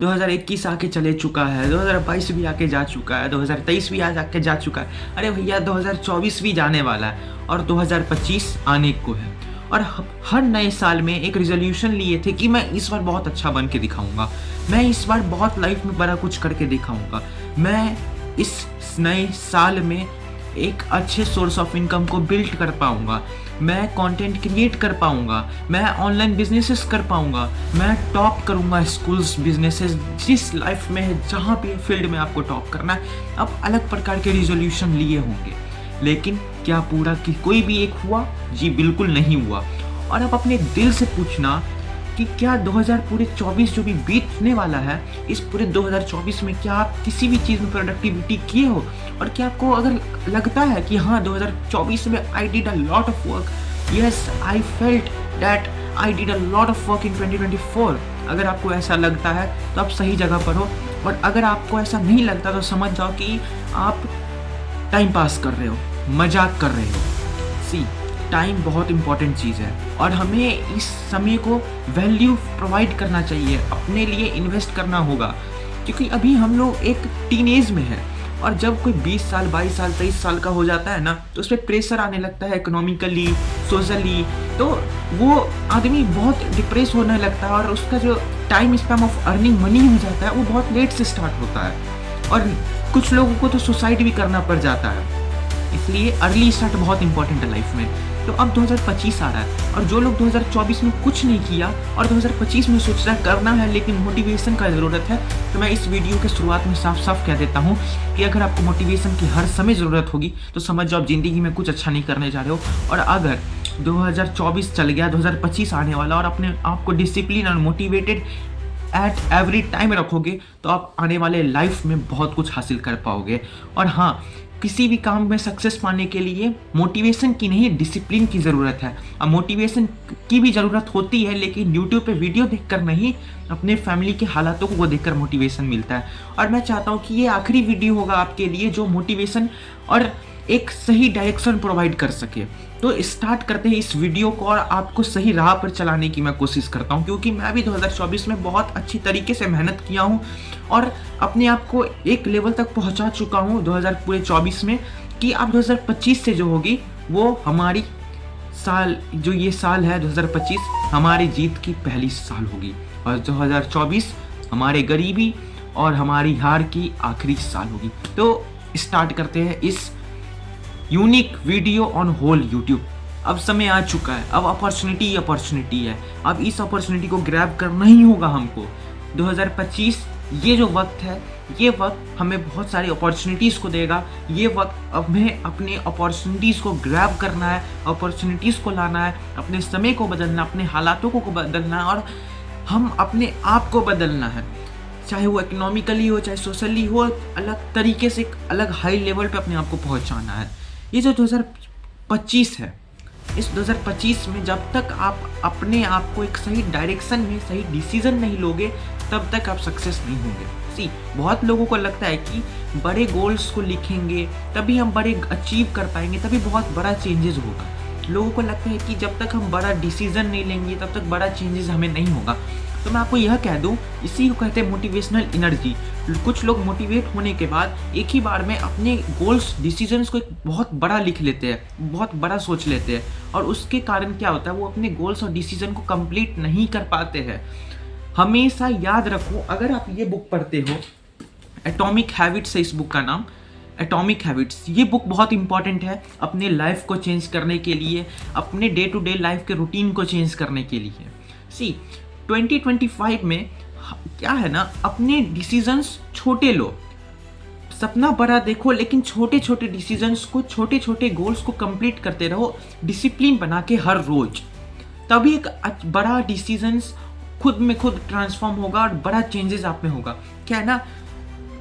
2021 आके चले चुका है, 2022 भी आके जा चुका है, 2023 भी आज आके जा चुका है। अरे भैया 2024 भी जाने वाला है और 2025 आने को है। और हर नए साल में एक रिजोल्यूशन लिए थे कि मैं इस बार बहुत अच्छा बन के दिखाऊंगा, मैं इस बार बहुत लाइफ में बड़ा कुछ करके दिखाऊंगा, मैं इस नए साल में एक अच्छे सोर्स ऑफ इनकम को बिल्ड कर पाऊंगा, मैं कंटेंट क्रिएट कर पाऊंगा, मैं ऑनलाइन बिजनेसेस कर पाऊंगा, मैं टॉप करूंगा स्कूल्स बिजनेसेस जिस लाइफ में है, जहाँ भी फील्ड में आपको टॉप करना है। अब अलग प्रकार के रिजोल्यूशन लिए होंगे, लेकिन क्या पूरा कि कोई भी एक हुआ? जी बिल्कुल नहीं हुआ। और आप अपने दिल से पूछना कि क्या 2024 जो भी बीतने वाला है, इस पूरे 2024 में क्या आप किसी भी चीज़ में प्रोडक्टिविटी किए हो? और क्या आपको अगर लगता है कि हाँ 2024 में I did a lot of work, yes I felt that I did a lot of work in 2024, अगर आपको ऐसा लगता है तो आप सही जगह पर हो। और अगर आपको ऐसा नहीं लगता तो समझ जाओ कि आप टाइम पास कर रहे हो, मजाक कर रहे हो। सी, टाइम बहुत इंपॉर्टेंट चीज़ है और हमें इस समय को वैल्यू प्रोवाइड करना चाहिए, अपने लिए इन्वेस्ट करना होगा। क्योंकि अभी हम लोग एक टीनेज में है और जब कोई 20 साल 22 साल 23 साल का हो जाता है ना, तो उस पर प्रेशर आने लगता है इकोनॉमिकली, सोशली, तो वो आदमी बहुत डिप्रेस होने लगता है और उसका जो time span of earning money हो जाता है वो बहुत लेट से स्टार्ट होता है और कुछ लोगों को तो सुसाइड भी करना पड़ जाता है। इसलिए अर्ली स्टार्ट बहुत इंपॉर्टेंट है लाइफ में। तो अब 2025 आ रहा है और जो लोग 2024 में कुछ नहीं किया और 2025 में सोच रहा है करना है लेकिन मोटिवेशन का ज़रूरत है, तो मैं इस वीडियो के शुरुआत में साफ साफ कह देता हूँ कि अगर आपको मोटिवेशन की हर समय ज़रूरत होगी तो समझ जाओ आप ज़िंदगी में कुछ अच्छा नहीं करने जा रहे हो। और अगर 2024 चल गया, 2025 आने वाला और अपने आप को डिसिप्लिन और मोटिवेटेड एट एवरी टाइम रखोगे तो आप आने वाले लाइफ में बहुत कुछ हासिल कर पाओगे। और हाँ, किसी भी काम में सक्सेस पाने के लिए मोटिवेशन की नहीं, डिसिप्लिन की ज़रूरत है। अब मोटिवेशन की भी ज़रूरत होती है लेकिन यूट्यूब पे वीडियो देखकर नहीं, अपने फैमिली के हालातों को देखकर मोटिवेशन मिलता है। और मैं चाहता हूँ कि ये आखिरी वीडियो होगा आपके लिए जो मोटिवेशन और एक सही डायरेक्शन प्रोवाइड कर सके। तो स्टार्ट करते हैं इस वीडियो को और आपको सही राह पर चलाने की मैं कोशिश करता हूँ, क्योंकि मैं भी 2024 में बहुत अच्छी तरीके से मेहनत किया हूँ और अपने आप को एक लेवल तक पहुँचा चुका हूँ 2024 में कि अब 2025 से जो होगी वो हमारी साल, जो ये साल है 2025 हमारी जीत की पहली साल होगी और 2024 हमारे गरीबी और हमारी हार की आखिरी साल होगी। तो स्टार्ट करते हैं इस unique video on whole YouTube. अब समय आ चुका है, अब अपॉर्चुनिटी है, अब इस अपॉर्चुनिटी को ग्रैब करना ही होगा हमको। 2025 ये जो वक्त है, ये वक्त हमें बहुत सारी अपॉर्चुनिटीज़ को देगा। ये वक्त हमें अपने अपॉर्चुनिटीज़ को ग्रैब करना है, अपॉर्चुनिटीज़ को लाना है, अपने समय को बदलना, अपने हालातों को बदलना है और हम अपने आप को बदलना है, चाहे वो इकोनॉमिकली हो चाहे सोशली हो, अलग तरीके से एक अलग हाई लेवल पे अपने आप को पहुंचाना है। ये जो 2025 है, इस 2025 में जब तक आप अपने आप को एक सही डायरेक्शन में सही डिसीजन नहीं लोगे तब तक आप सक्सेस नहीं होंगे। सी, बहुत लोगों को लगता है कि बड़े गोल्स को लिखेंगे तभी हम बड़े अचीव कर पाएंगे, तभी बहुत बड़ा चेंजेस होगा। लोगों को लगता है कि जब तक हम बड़ा डिसीजन नहीं लेंगे तब तक बड़ा चेंजेस हमें नहीं होगा। तो मैं आपको यह कह दूं, इसी को कहते हैं मोटिवेशनल एनर्जी। कुछ लोग मोटिवेट होने के बाद एक ही बार में अपने गोल्स डिसीजंस को एक बहुत बड़ा लिख लेते हैं, बहुत बड़ा सोच लेते हैं और उसके कारण क्या होता है, वो अपने गोल्स और डिसीजन को कंप्लीट नहीं कर पाते हैं। हमेशा याद रखो, अगर आप ये बुक पढ़ते हो, एटॉमिक हैबिट्स है इस बुक का नाम, एटॉमिक हैबिट्स, ये बुक बहुत इंपॉर्टेंट है अपने लाइफ को चेंज करने के लिए, अपने डे टू डे लाइफ के रूटीन को चेंज करने के लिए। सी, 2025 में क्या है ना, अपने डिसीजंस छोटे लो, सपना बड़ा देखो लेकिन छोटे छोटे डिसीजंस को, छोटे छोटे गोल्स को कंप्लीट करते रहो डिसिप्लिन बना के हर रोज, तभी एक बड़ा डिसीजंस खुद में खुद ट्रांसफॉर्म होगा और बड़ा चेंजेस आप में होगा। क्या है ना,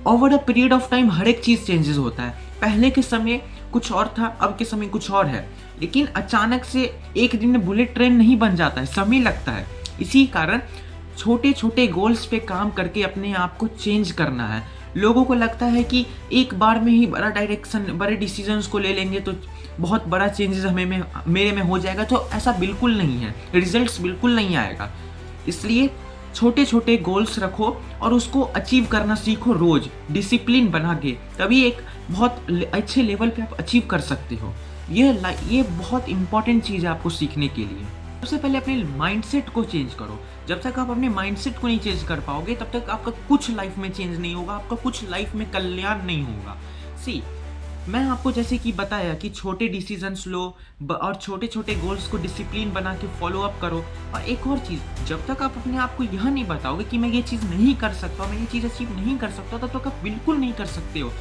over a period of time हर एक चीज़ चेंजेस होता है। पहले के समय कुछ और था, अब के समय कुछ और है, लेकिन अचानक से एक दिन में बुलेट ट्रेन नहीं बन जाता है, समय लगता है। इसी कारण छोटे छोटे गोल्स पे काम करके अपने आप को चेंज करना है। लोगों को लगता है कि एक बार में ही बड़ा डायरेक्शन, बड़े डिसीजंस को ले लेंगे तो बहुत बड़ा चेंजेस मेरे में हो जाएगा, तो ऐसा बिल्कुल नहीं है, रिजल्ट्स बिल्कुल नहीं आएगा। इसलिए छोटे छोटे गोल्स रखो और उसको अचीव करना सीखो रोज डिसिप्लिन बना के, तभी एक बहुत अच्छे लेवल पे आप अचीव कर सकते हो। ये बहुत इंपॉर्टेंट चीज़ है आपको सीखने के लिए। सबसे पहले अपने माइंडसेट को चेंज करो। जब तक आप अपने माइंडसेट को नहीं चेंज कर पाओगे तब तक आपका कुछ लाइफ में चेंज नहीं होगा, आपका कुछ लाइफ में कल्याण नहीं होगा। सी, मैं आपको जैसे कि बताया कि छोटे डिसीजंस लो और छोटे छोटे गोल्स को डिसिप्लिन बना के फॉलो अप करो। और एक और चीज़, जब तक आप अपने आप को यह नहीं बताओगे कि मैं ये चीज़ नहीं कर सकता, मैं ये चीज़ अचीव नहीं कर सकता, तब तक आप बिल्कुल नहीं कर सकते हो,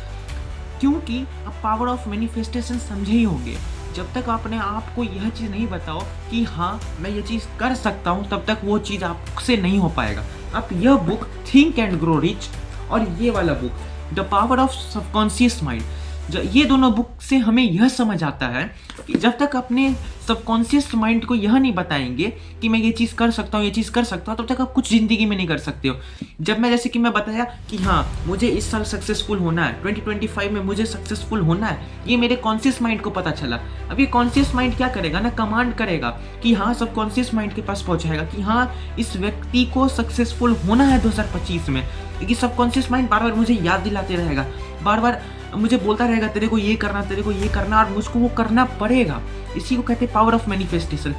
क्योंकि आप पावर ऑफ मैनिफेस्टेशन समझे ही होंगे। जब तक अपने आप को यह चीज़ नहीं बताओ कि हाँ मैं ये चीज़ कर सकता हूँ, तब तक वो चीज़ आपसे नहीं हो पाएगा। आप यह book think and grow rich और ये वाला book the power of subconscious mind, ये दोनों बुक से हमें यह समझ आता है कि जब तक अपने सबकॉन्शियस माइंड को यह नहीं बताएंगे कि मैं ये चीज़ कर सकता हूँ, ये चीज़ कर सकता हूँ, तब तक आप कुछ ज़िंदगी में नहीं कर सकते हो। जब मैं जैसे कि मैं बताया कि हाँ मुझे इस साल सक्सेसफुल होना है, 2025 में मुझे सक्सेसफुल होना है, ये मेरे कॉन्शियस माइंड को पता चला। अब ये कॉन्शियस माइंड क्या करेगा ना, कमांड करेगा कि हाँ सबकॉन्शियस माइंड के पास पहुँचाएगा कि हाँ इस व्यक्ति को सक्सेसफुल होना है 2025 में। क्योंकि सबकॉन्शियस माइंड बार बार मुझे याद दिलाते रहेगा, बार बार मुझे बोलता रहेगा तेरे को ये करना, तेरे को ये करना, और मुझको वो करना पड़ेगा। इसी को कहते हैं पावर ऑफ मैनिफेस्टेशन।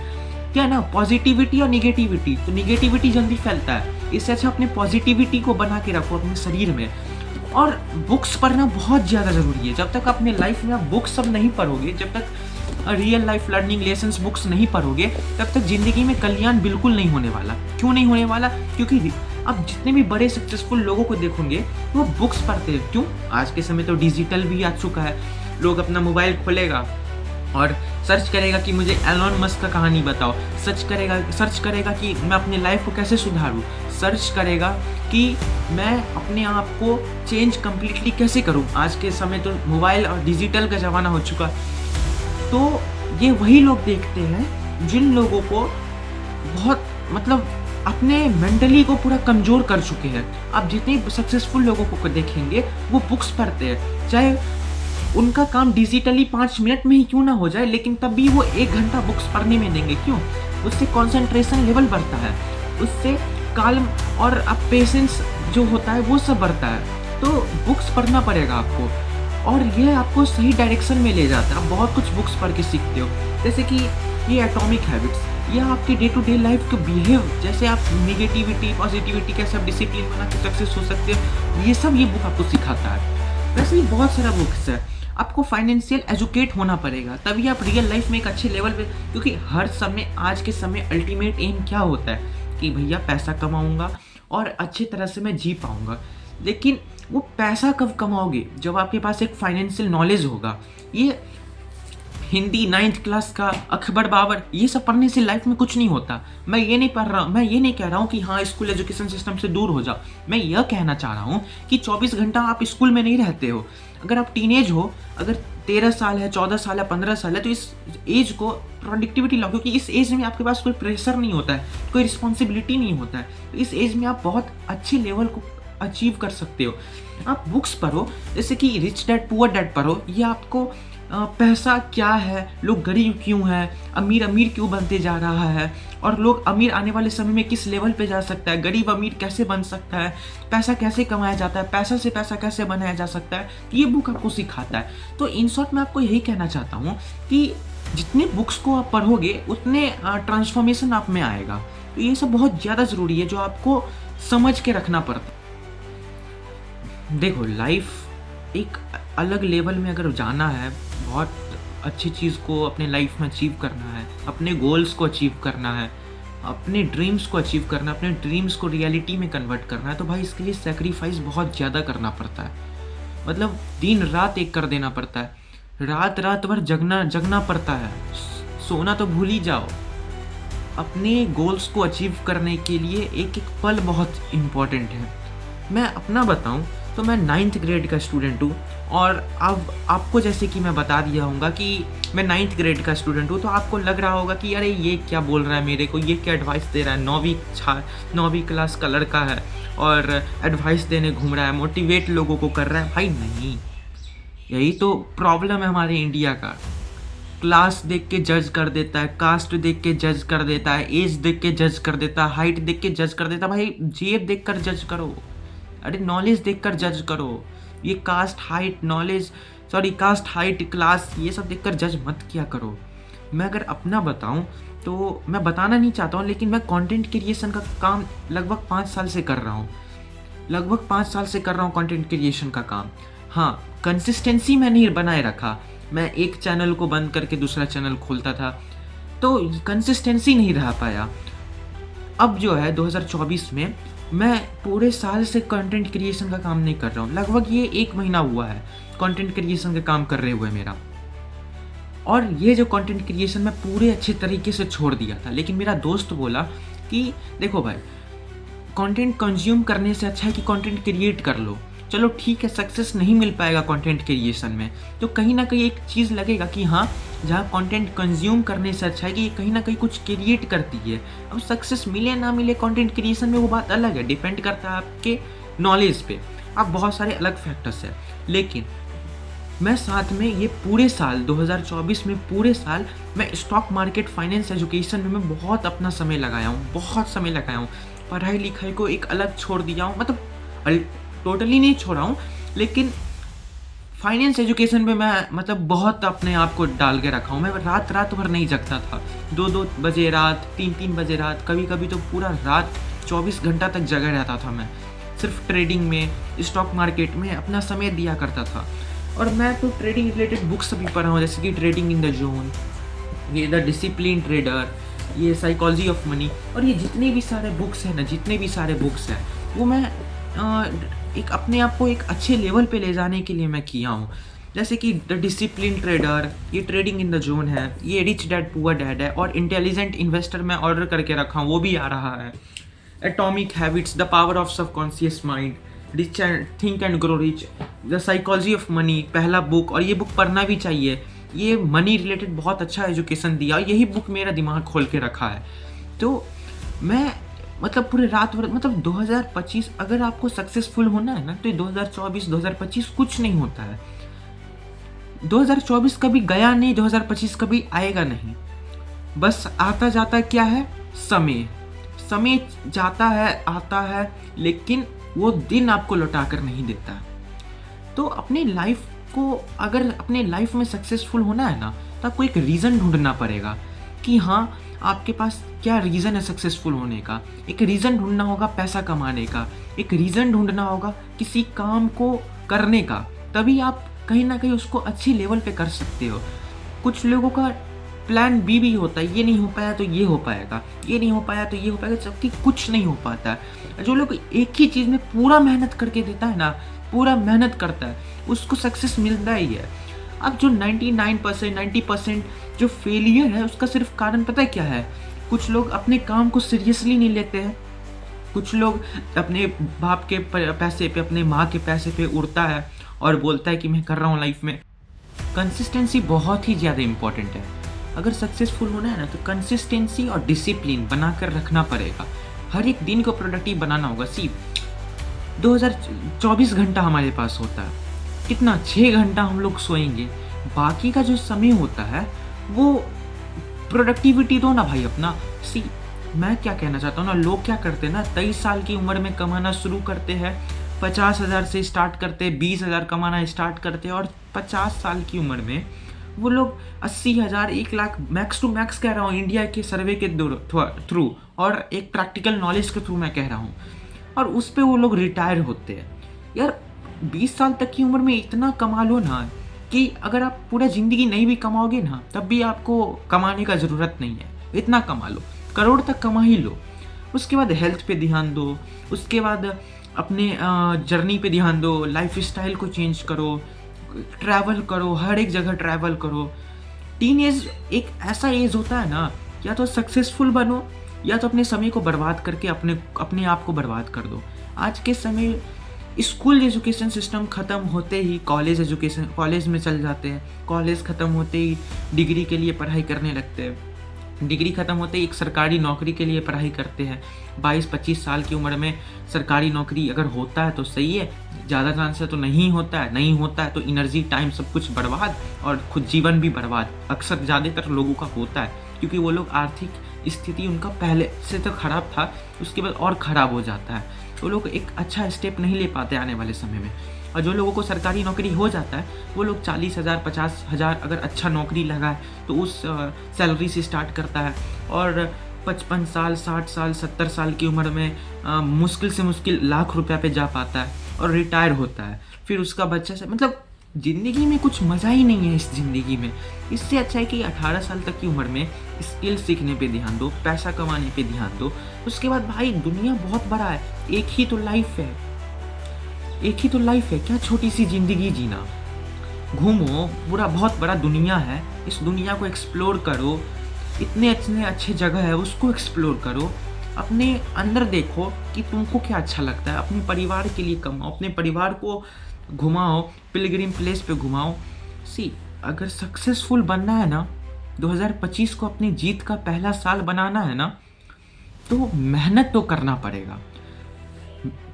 क्या ना, पॉजिटिविटी और निगेटिविटी, तो निगेटिविटी जल्दी फैलता है, इससे अच्छा अपने पॉजिटिविटी को बना के रखो अपने शरीर में। और बुक्स पढ़ना बहुत ज़्यादा ज़रूरी है। जब तक अपने लाइफ में आप बुक्स सब नहीं पढ़ोगे, जब तक real life learning lessons books नहीं पढ़ोगे, तब तक ज़िंदगी में कल्याण बिल्कुल नहीं होने वाला। क्यों नहीं होने वाला? क्योंकि आप जितने भी बड़े सक्सेसफुल लोगों को देखोगे वो बुक्स पढ़ते हैं। क्यों? आज के समय तो डिजिटल भी आ चुका है। लोग अपना मोबाइल खोलेगा और सर्च करेगा कि मुझे एलोन मस्क का कहानी बताओ, सर्च करेगा कि मैं अपनी लाइफ को कैसे सुधारूँ, सर्च करेगा कि मैं अपने आप को चेंज कम्प्लीटली कैसे करूँ। आज के समय तो मोबाइल और डिजिटल का ज़माना हो चुका। तो ये वही लोग देखते हैं जिन लोगों को बहुत अपने मेंटली को पूरा कमज़ोर कर चुके हैं। आप जितने सक्सेसफुल लोगों को देखेंगे वो बुक्स पढ़ते हैं, चाहे उनका काम डिजिटली 5 मिनट में ही क्यों ना हो जाए, लेकिन तब भी वो 1 घंटा बुक्स पढ़ने में देंगे। क्यों? उससे कंसंट्रेशन लेवल बढ़ता है, उससे काल्म और पेशेंस जो होता है वो सब बढ़ता है। तो बुक्स पढ़ना पड़ेगा आपको, और यह आपको सही डायरेक्शन में ले जाता है। आप बहुत कुछ बुक्स पढ़ के सीखते हो, जैसे कि ये एटॉमिक हैबिट्स, यह आपके डे टू डे लाइफ को बिहेव, जैसे आप निगेटिविटी पॉजिटिविटी कैसे आप डिसिप्लिन बना के सक्सेस हो सकते हो, ये सब ये बुक आपको सिखाता है। वैसे ही बहुत सारा बुक्स है। आपको फाइनेंशियल एजुकेट होना पड़ेगा, तभी आप रियल लाइफ में एक अच्छे लेवल पे, क्योंकि हर समय आज के समय अल्टीमेट एम क्या होता है कि भैया पैसा कमाऊंगा और अच्छे तरह से मैं जी पाऊंगा। लेकिन वो पैसा कब कमाओगे? जब आपके पास एक फाइनेंशियल नॉलेज होगा। ये हिंदी 9th क्लास का अकबर बाबर ये सब पढ़ने से लाइफ में कुछ नहीं होता। मैं ये नहीं कह रहा हूँ कि हाँ स्कूल एजुकेशन सिस्टम से दूर हो जाओ। मैं यह कहना चाह रहा हूँ कि 24 घंटा आप स्कूल में नहीं रहते हो। अगर आप टीनेज हो, अगर 13 साल है, 14 साल है, 15 साल है, तो इस एज को प्रोडक्टिविटी लाओ, क्योंकि इस एज में आपके पास कोई प्रेशर नहीं होता है, कोई रिस्पॉन्सिबिलिटी नहीं होता है। तो इस एज में आप बहुत अच्छे लेवल को अचीव कर सकते हो। आप बुक्स पढ़ो, जैसे कि रिच डैड पुअर डैड पढ़ो। ये आपको पैसा क्या है, लोग गरीब क्यों हैं, अमीर क्यों बनते जा रहा है, और लोग अमीर आने वाले समय में किस लेवल पे जा सकता है, गरीब अमीर कैसे बन सकता है, पैसा कैसे कमाया जाता है, पैसा से पैसा कैसे बनाया जा सकता है, ये बुक आपको सिखाता है। तो इन शॉर्ट मैं आपको यही कहना चाहता हूँ कि जितने बुक्स को आप पढ़ोगे उतने ट्रांसफॉर्मेशन आप में आएगा। तो ये सब बहुत ज़्यादा ज़रूरी है, जो आपको समझ के रखना पड़ता है। देखो, लाइफ एक अलग लेवल में अगर जाना है, बहुत अच्छी चीज़ को अपने लाइफ में अचीव करना है, अपने गोल्स को अचीव करना है, अपने ड्रीम्स को अचीव करना है, अपने ड्रीम्स को रियलिटी में कन्वर्ट करना है, तो भाई इसके लिए सेक्रीफाइस बहुत ज़्यादा करना पड़ता है। दिन रात एक कर देना पड़ता है, रात भर जगना पड़ता है, सोना तो भूल ही जाओ। अपने गोल्स को अचीव करने के लिए एक एक पल बहुत इम्पॉर्टेंट है। मैं अपना बताऊं तो मैं 9th ग्रेड का स्टूडेंट हूँ, और अब आपको जैसे कि मैं बता दिया हूँगा कि मैं 9th ग्रेड का स्टूडेंट हूँ, तो आपको लग रहा होगा कि अरे ये क्या बोल रहा है मेरे को, ये क्या एडवाइस दे रहा है, 9वीं क्लास का लड़का है और एडवाइस देने घूम रहा है, मोटिवेट लोगों को कर रहा है। भाई नहीं, यही तो प्रॉब्लम है हमारे इंडिया का। क्लास देख के जज कर देता है, कास्ट देख के जज कर देता है, एज देख के जज कर देता है, हाइट देख के जज कर देता है। भाई जेब देख कर जज करो, अरे नॉलेज देख कर जज करो। ये caste height knowledge caste height class ये सब देख कर जज मत किया करो। मैं अगर अपना बताऊं तो मैं बताना नहीं चाहता हूं, लेकिन मैं कंटेंट क्रिएशन का काम लगभग 5 साल से कर रहा हूं। लगभग 5 साल से कर रहा हूँ कंटेंट क्रिएशन का काम। हाँ, कंसिस्टेंसी मैं नहीं बनाए रखा। मैं एक चैनल को बंद करके दूसरा चैनल खोलता था, तो कंसिस्टेंसी नहीं रह पाया। अब जो है 2024 में मैं पूरे साल से कंटेंट क्रिएशन का काम नहीं कर रहा हूँ। लगभग ये 1 महीना हुआ है कंटेंट क्रिएशन का काम कर रहे हुए मेरा। और ये जो कंटेंट क्रिएशन मैं पूरे अच्छे तरीके से छोड़ दिया था, लेकिन मेरा दोस्त बोला कि देखो भाई, कंटेंट कंज्यूम करने से अच्छा है कि कंटेंट क्रिएट कर लो। चलो ठीक है, सक्सेस नहीं मिल पाएगा कंटेंट क्रिएशन में, तो कहीं ना कहीं एक चीज़ लगेगा कि हाँ, जहाँ कंटेंट कंज्यूम करने से अच्छा है कि ये कहीं ना कहीं कुछ क्रिएट करती है। अब सक्सेस मिले ना मिले कंटेंट क्रिएशन में वो बात अलग है, डिपेंड करता है आपके नॉलेज पे। अब बहुत सारे अलग फैक्टर्स है, लेकिन मैं साथ में ये पूरे साल 2024 में पूरे साल मैं स्टॉक मार्केट फाइनेंस एजुकेशन में मैं बहुत अपना समय लगाया हूँ, बहुत समय लगाया हूँ। पढ़ाई लिखाई को एक अलग छोड़ दिया हूँ, मतलब टोटली नहीं छोड़ा हूँ, लेकिन फाइनेंस एजुकेशन में मैं मतलब बहुत अपने आप को डाल के रखा हूँ। मैं रात भर नहीं जगता था, 2-2 बजे रात, 3-3 बजे रात, कभी कभी तो पूरा रात 24 घंटा तक जगा रहता था। मैं सिर्फ ट्रेडिंग में, स्टॉक मार्केट में अपना समय दिया करता था। और मैं तो ट्रेडिंग रिलेटेड बुक्स भी पढ़ा हूँ, जैसे कि ट्रेडिंग इन द जोन, ये द डिसिप्लिन ट्रेडर, ये साइकोलॉजी ऑफ मनी, और ये जितने भी सारे बुक्स हैं ना, जितने भी सारे बुक्स हैं वो मैं एक अपने आप को एक अच्छे लेवल पे ले जाने के लिए मैं किया हूँ। जैसे कि द डिसिप्लिन ट्रेडर, ये ट्रेडिंग इन द जोन है, ये रिच डैड पुअर डैड है, और इंटेलिजेंट इन्वेस्टर मैं ऑर्डर करके रखा हूँ, वो भी आ रहा है। Atomic habits, the power of subconscious mind, rich and think and grow rich, the psychology of money, पहला बुक, और ये बुक पढ़ना भी चाहिए। ये मनी रिलेटेड बहुत अच्छा एजुकेशन दिया, यही बुक मेरा दिमाग खोल के रखा है। तो मैं मतलब पूरे रात भर, मतलब 2025 अगर आपको सक्सेसफुल होना है ना, तो 2024-2025 कुछ नहीं होता है। 2024 कभी गया नहीं, 2025 कभी आएगा नहीं। बस आता जाता क्या है, समय जाता है, आता है, लेकिन वो दिन आपको लौटा कर नहीं देता। तो अपनी लाइफ को, अगर अपने लाइफ में सक्सेसफुल होना है ना, तो आपको एक रीज़न ढूंढना पड़ेगा कि हाँ, आपके पास क्या रीज़न है सक्सेसफुल होने का। एक रीज़न ढूंढना होगा पैसा कमाने का, एक रीज़न ढूंढना होगा किसी काम को करने का, तभी आप कहीं ना कहीं उसको अच्छी लेवल पे कर सकते हो। कुछ लोगों का प्लान बी भी होता है, ये नहीं हो पाया तो ये हो पाएगा, ये नहीं हो पाया तो ये हो पाएगा, जबकि कुछ नहीं हो पाता है। जो लोग एक ही चीज़ में पूरा मेहनत करके देता है ना, पूरा मेहनत करता है, उसको सक्सेस मिलता ही है। अब जो 99%, 90% जो फेलियर है, उसका सिर्फ कारण पता है क्या है? कुछ लोग अपने काम को सीरियसली नहीं लेते हैं, कुछ लोग अपने बाप के पैसे पे, अपने माँ के पैसे पे उड़ता है और बोलता है कि मैं कर रहा हूँ लाइफ में। कंसिस्टेंसी बहुत ही ज़्यादा इंपॉर्टेंट है। अगर सक्सेसफुल होना है ना, तो कंसिस्टेंसी और डिसिप्लिन बना कर रखना पड़ेगा। हर एक दिन को प्रोडक्टिव बनाना होगा। 2024 घंटा हमारे पास होता है, कितना 6 घंटा हम लोग सोएंगे, बाकी का जो समय होता है वो प्रोडक्टिविटी दो ना भाई अपना। मैं क्या कहना चाहता हूँ ना, लोग क्या करते हैं ना, 23 साल की उम्र में कमाना शुरू करते हैं, 50,000 से स्टार्ट करते, 20,000 कमाना स्टार्ट करते, और 50 साल की उम्र में वो लोग 80,000, 1 लाख, मैक्स टू मैक्स कह रहा हूँ, इंडिया के सर्वे के थ्रू और एक प्रैक्टिकल नॉलेज के थ्रू मैं कह रहा हूँ, और उस पर वो लोग रिटायर होते हैं। यार 20 साल तक की उम्र में इतना कमा लो ना कि अगर आप पूरा ज़िंदगी नहीं भी कमाओगे ना, तब भी आपको कमाने का ज़रूरत नहीं है। इतना कमा लो, करोड़ तक कमा ही लो। उसके बाद हेल्थ पे ध्यान दो, उसके बाद अपने जर्नी पे ध्यान दो, लाइफ स्टाइल को चेंज करो, ट्रैवल करो, हर एक जगह ट्रैवल करो। टीन एज एक ऐसा एज होता है ना, या तो सक्सेसफुल बनो या तो अपने समय को बर्बाद करके अपने आप को बर्बाद कर दो। आज के समय स्कूल एजुकेशन सिस्टम ख़त्म होते ही कॉलेज में चल जाते हैं, कॉलेज ख़त्म होते ही डिग्री के लिए पढ़ाई करने लगते हैं, डिग्री ख़त्म होते ही एक सरकारी नौकरी के लिए पढ़ाई करते हैं। 22-25 साल की उम्र में सरकारी नौकरी अगर होता है तो सही है, ज़्यादा चांस है तो नहीं होता है, नहीं होता है तो एनर्जी, टाइम सब कुछ बर्बाद और खुद जीवन भी बर्बाद अक्सर ज़्यादातर लोगों का होता है, क्योंकि वो लोग आर्थिक स्थिति उनका पहले से तो ख़राब था, उसके बाद और ख़राब हो जाता है, तो लोग एक अच्छा स्टेप नहीं ले पाते आने वाले समय में। और जो लोगों को सरकारी नौकरी हो जाता है वो लोग 40,000 50,000 अगर अच्छा नौकरी लगा है तो उस सैलरी से स्टार्ट करता है, और 55 साल 60 साल 70 साल की उम्र में मुश्किल से मुश्किल लाख रुपया पे जा पाता है और रिटायर होता है। फिर उसका बच्चा से मतलब ज़िंदगी में कुछ मज़ा ही नहीं है इस ज़िंदगी में। इससे अच्छा है कि 18 साल तक की उम्र में स्किल सीखने पे ध्यान दो, पैसा कमाने पे ध्यान दो। उसके बाद भाई दुनिया बहुत बड़ा है, एक ही तो लाइफ है, एक ही तो लाइफ है, क्या छोटी सी ज़िंदगी जीना। घूमो, पूरा बहुत बड़ा दुनिया है, इस दुनिया को एक्सप्लोर करो, इतने अच्छे जगह है उसको एक्सप्लोर करो, अपने अंदर देखो कि तुमको क्या अच्छा लगता है, अपने परिवार के लिए कमाओ, अपने परिवार को घुमाओ, पिलग्रिम प्लेस पे घुमाओ। अगर सक्सेसफुल बनना है ना, 2025 को अपनी जीत का पहला साल बनाना है ना, तो मेहनत तो करना पड़ेगा।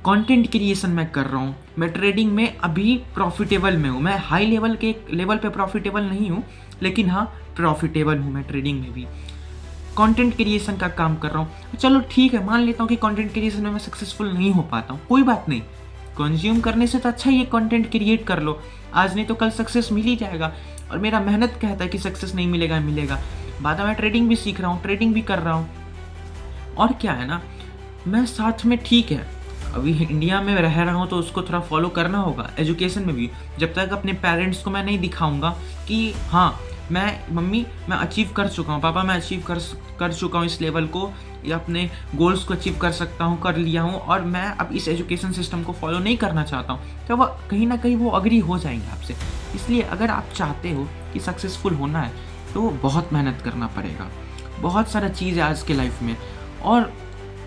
कंटेंट क्रिएशन मैं कर रहा हूँ, मैं ट्रेडिंग में अभी प्रॉफिटेबल में हूँ, मैं हाई लेवल के लेवल पे प्रॉफिटेबल नहीं हूँ, लेकिन हाँ प्रॉफिटेबल हूँ मैं ट्रेडिंग में भी। कंटेंट क्रिएशन का काम कर रहा हूँ, चलो ठीक है मान लेता हूँ कि कंटेंट क्रिएशन में मैं सक्सेसफुल नहीं हो पाता हूँ, कोई बात नहीं, कंज्यूम करने से तो अच्छा ये कंटेंट क्रिएट कर लो, आज नहीं तो कल सक्सेस मिल ही जाएगा। और मेरा मेहनत कहता है कि सक्सेस नहीं मिलेगा, मिलेगा। बाद में ट्रेडिंग भी सीख रहा हूँ, ट्रेडिंग भी कर रहा हूँ, और क्या है ना, मैं साथ में ठीक है अभी इंडिया में रह रहा हूँ तो उसको थोड़ा फॉलो करना होगा। एजुकेशन में भी जब तक अपने पेरेंट्स को मैं नहीं दिखाऊंगा कि हाँ मम्मी मैं अचीव कर चुका हूँ, पापा मैं अचीव कर चुका हूँ इस लेवल को, या अपने गोल्स को अचीव कर सकता हूँ, कर लिया हूँ, और मैं अब इस एजुकेशन सिस्टम को फॉलो नहीं करना चाहता हूँ, तो वह कहीं ना कहीं वो अग्री हो जाएंगे आपसे। इसलिए अगर आप चाहते हो कि सक्सेसफुल होना है तो बहुत मेहनत करना पड़ेगा, बहुत सारा चीज़ है आज के लाइफ में, और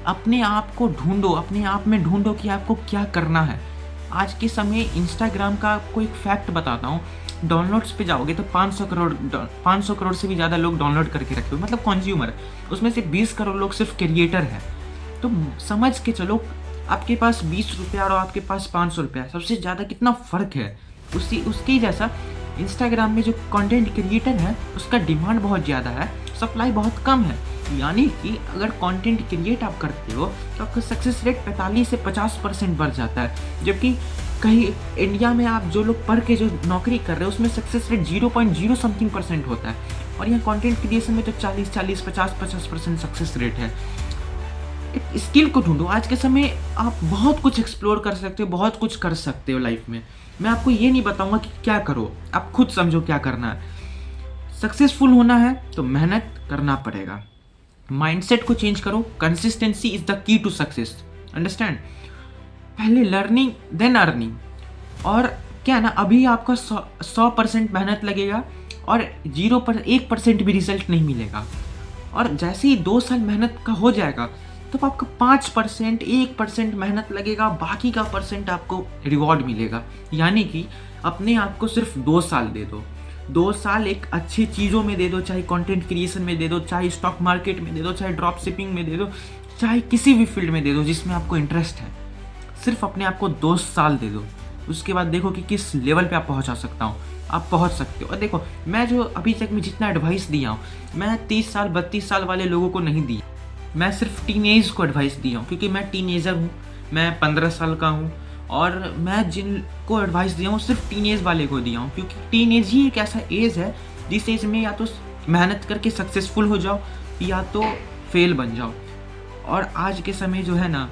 अपने आप को ढूंढो, अपने आप में ढूंढो कि आपको क्या करना है। आज के समय इंस्टाग्राम का आपको एक फैक्ट बताता हूँ, डाउनलोड्स पे जाओगे तो 500 करोड़ से भी ज़्यादा लोग डाउनलोड करके रखे हुए, मतलब कंज्यूमर, उसमें से 20 करोड़ लोग सिर्फ क्रिएटर है। तो समझ के चलो आपके पास 20 रुपया और आपके पास 500 रुपया, सबसे ज़्यादा कितना फ़र्क है। उसके जैसा इंस्टाग्राम में जो कंटेंट क्रिएटर है उसका डिमांड बहुत ज़्यादा है, सप्लाई बहुत कम है। यानी कि अगर कंटेंट क्रिएट आप करते हो तो आपका सक्सेस रेट 45 से 50% बढ़ जाता है, जबकि कहीं इंडिया में आप जो लोग पढ़ के जो नौकरी कर रहे हो उसमें सक्सेस रेट 0.0 समथिंग % होता है, और यहाँ कंटेंट क्रिएशन में तो 40 50% सक्सेस रेट है। एक स्किल को ढूंढो, आज के समय आप बहुत कुछ एक्सप्लोर कर सकते हो, बहुत कुछ कर सकते हो लाइफ में। मैं आपको ये नहीं बताऊंगा कि क्या करो, आप खुद समझो क्या करना है। सक्सेसफुल होना है तो मेहनत करना पड़ेगा, माइंडसेट को चेंज करो, consistency is the key to success, understand. पहले लर्निंग देन अर्निंग, और क्या ना अभी आपका 100% मेहनत लगेगा और 1% भी रिजल्ट नहीं मिलेगा, और जैसे ही 2 साल मेहनत का हो जाएगा तो आपका 5% 1% मेहनत लगेगा, बाकी का % आपको रिवॉर्ड मिलेगा। यानी कि अपने आप को सिर्फ 2 साल दे दो, 2 साल एक अच्छी चीज़ों में दे दो, चाहे कंटेंट क्रिएशन में दे दो, चाहे स्टॉक मार्केट में दे दो, चाहे ड्रॉप शिपिंग में दे दो, चाहे किसी भी फील्ड में दे दो जिसमें आपको इंटरेस्ट है। सिर्फ अपने आप को 2 साल दे दो, उसके बाद देखो कि किस लेवल पे आप पहुंचा सकता हूँ, आप पहुंच सकते हो। और देखो मैं जो अभी तक मैं जितना एडवाइस दिया हूँ, मैं 30 साल 32 साल वाले लोगों को नहीं दी, मैं सिर्फ टीनेज को एडवाइस दिया हूँ, क्योंकि मैं टीनेजर हूँ, मैं 15 साल का हूँ, और मैं जिनको एडवाइस दिया हूँ सिर्फ टीनेज वाले को दिया हूँ, क्योंकि टीनेज ही एक ऐसा एज है जिस एज में या तो मेहनत करके सक्सेसफुल हो जाओ या तो फेल बन जाओ। और आज के समय जो है ना,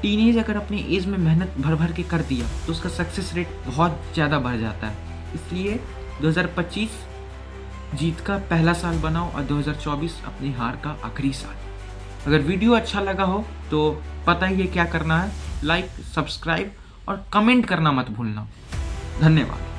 टीनेज अगर अपनी एज में मेहनत भर भर के कर दिया तो उसका सक्सेस रेट बहुत ज़्यादा बढ़ जाता है। इसलिए 2025 जीत का पहला साल बनाओ और 2024 अपनी हार का आखिरी साल। अगर वीडियो अच्छा लगा हो तो पता ही है क्या करना है, लाइक, सब्सक्राइब और कमेंट करना मत भूलना। धन्यवाद।